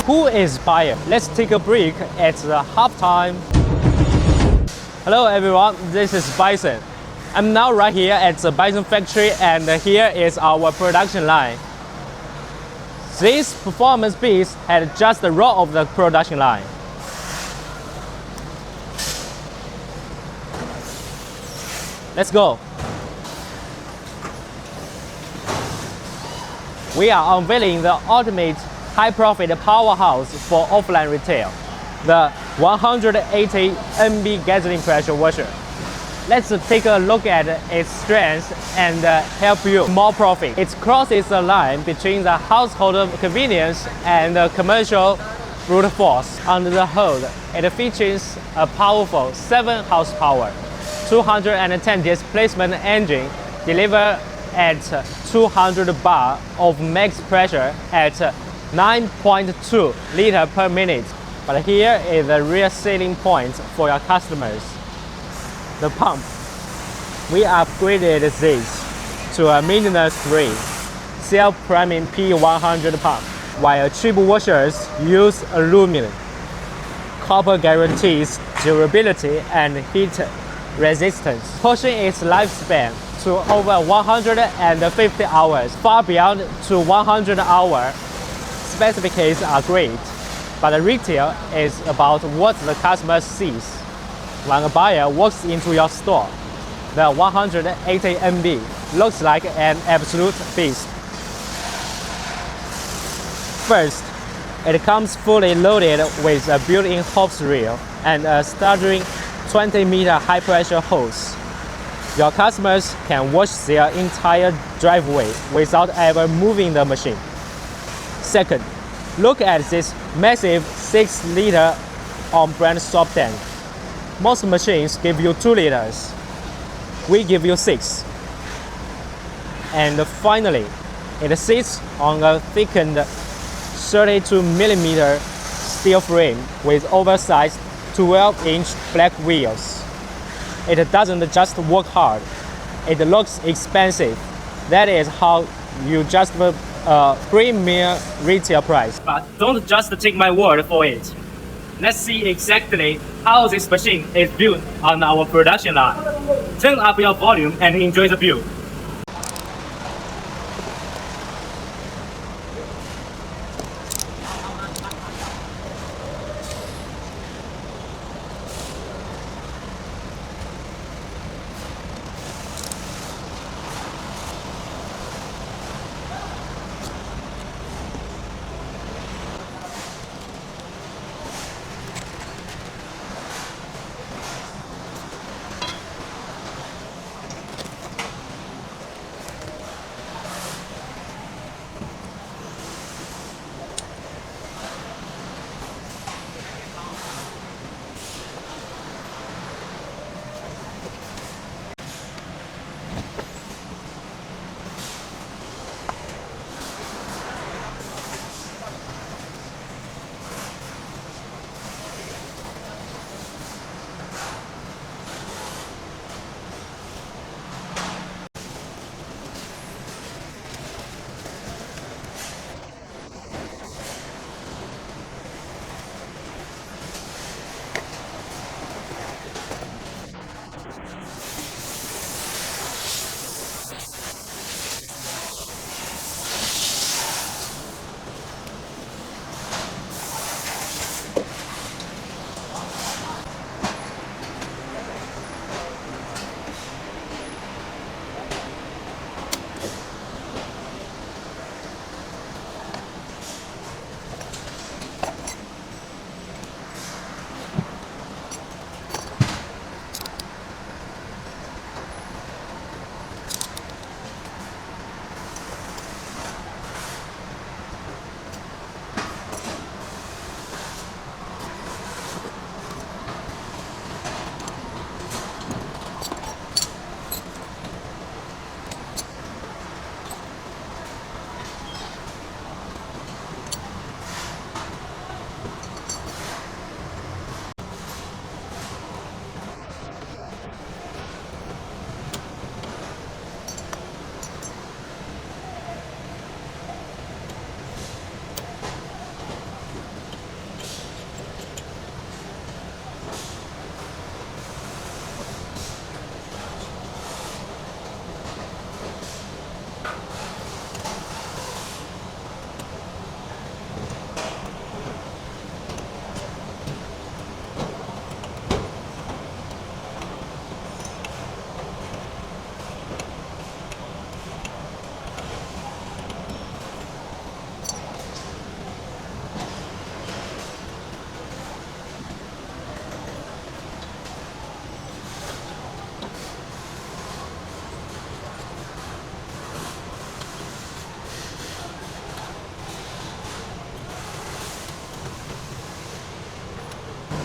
Who is buyer? Let's take a break at the halftime. Hello everyone, this is Bison. I'm now right here at the Bison factory, and here is our production line. This performance piece had just the raw of the production line. Let's go. We are unveiling the ultimate high-profit powerhouse for offline retail, the 180 MB gasoline pressure washer. Let's take a look at its strengths and help you more profit. It crosses the line between the household convenience and the commercial brute force. Under the hood, it features a powerful 7 horsepower, 210 displacement engine delivered at 200 bar of max pressure at 9.2 liter per minute. But here is the real selling point for your customers. The pump. We upgraded this to a maintenance-free self-priming P100 pump, while cheap washers use aluminum. Copper guarantees durability and heat resistance, pushing its lifespan to over 150 hours, far beyond to 100 hours. Specifications are great, but the retail is about what the customer sees. When a buyer walks into your store, the 180 MB looks like an absolute beast. First, it comes fully loaded with a built-in hose reel and a staggering 20-meter high-pressure hose. Your customers can wash their entire driveway without ever moving the machine. Second, look at this massive 6-liter on-brand soap tank. Most machines give you 2 liters. We give you 6. And finally, it sits on a thickened 32mm steel frame with oversized 12-inch black wheels. It doesn't just work hard, it looks expensive. That is how you just premier retail price. But don't just take my word for it. Let's see exactly how this machine is built on our production line. Turn up your volume and enjoy the view.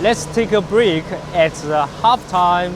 Let's take a break at the halftime.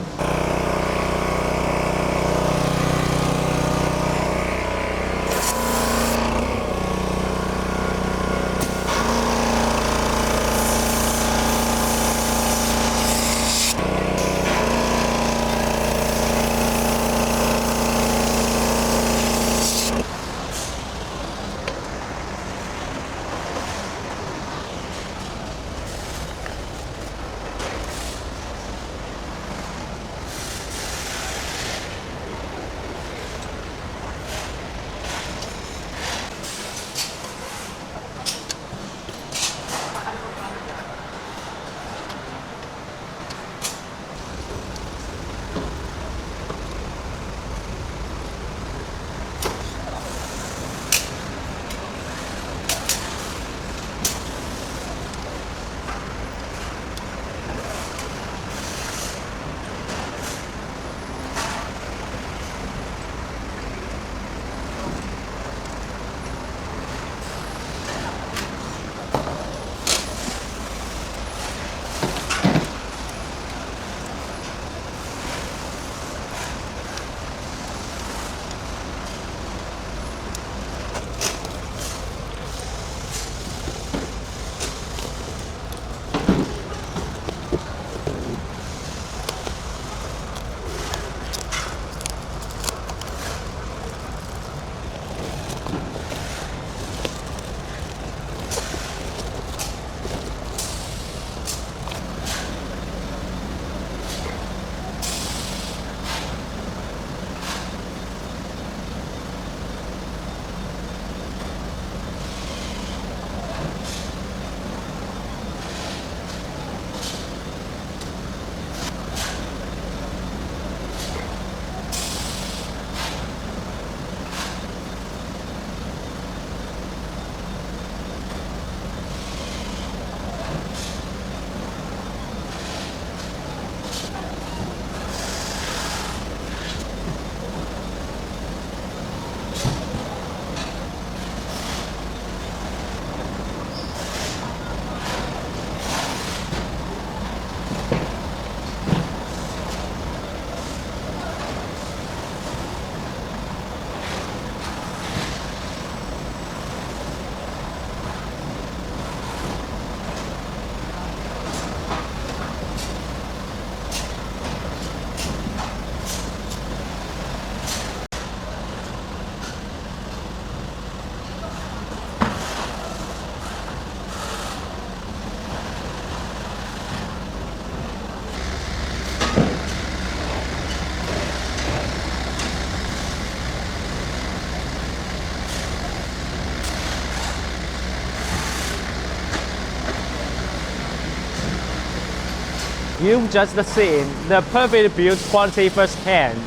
You've just seen the perfect build quality firsthand,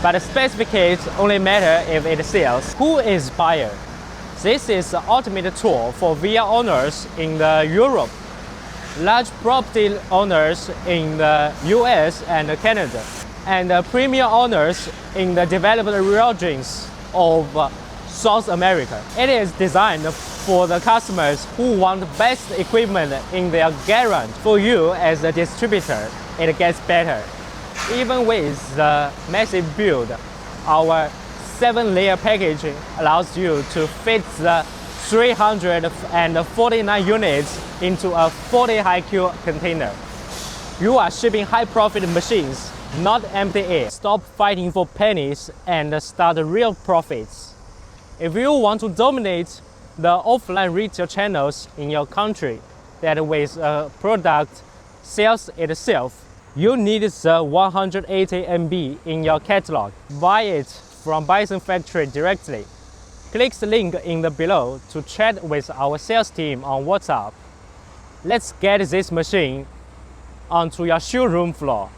but the specifications only matter if it sells. Who is buyer? This is the ultimate tool for villa owners in Europe, large property owners in the US and Canada, and premier owners in the developed regions of South America. It is designed for the customers who want best equipment in their garage. For you as a distributor, it gets better. Even with the massive build, our 7-layer packaging allows you to fit the 349 units into a 40 high-Q container. You are shipping high-profit machines, not empty air. Stop fighting for pennies and start real profits. If you want to dominate the offline retail channels in your country that with a product sells itself, you need the 180 MB in your catalog. Buy it from Bison factory directly. Click the link in the below to chat with our sales team on WhatsApp. Let's get this machine onto your showroom floor.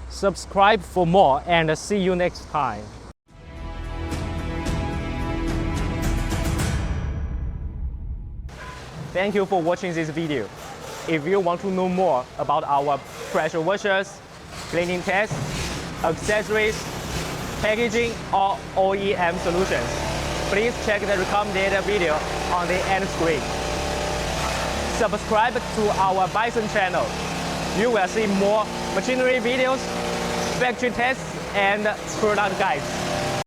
Subscribe for more and see you next time. Thank you for watching this video. If you want to know more about our pressure washers, cleaning tests, accessories, packaging, or OEM solutions, please check the recommended video on the end screen. Subscribe to our Bison channel you will see more machinery videos, factory tests, and product guides.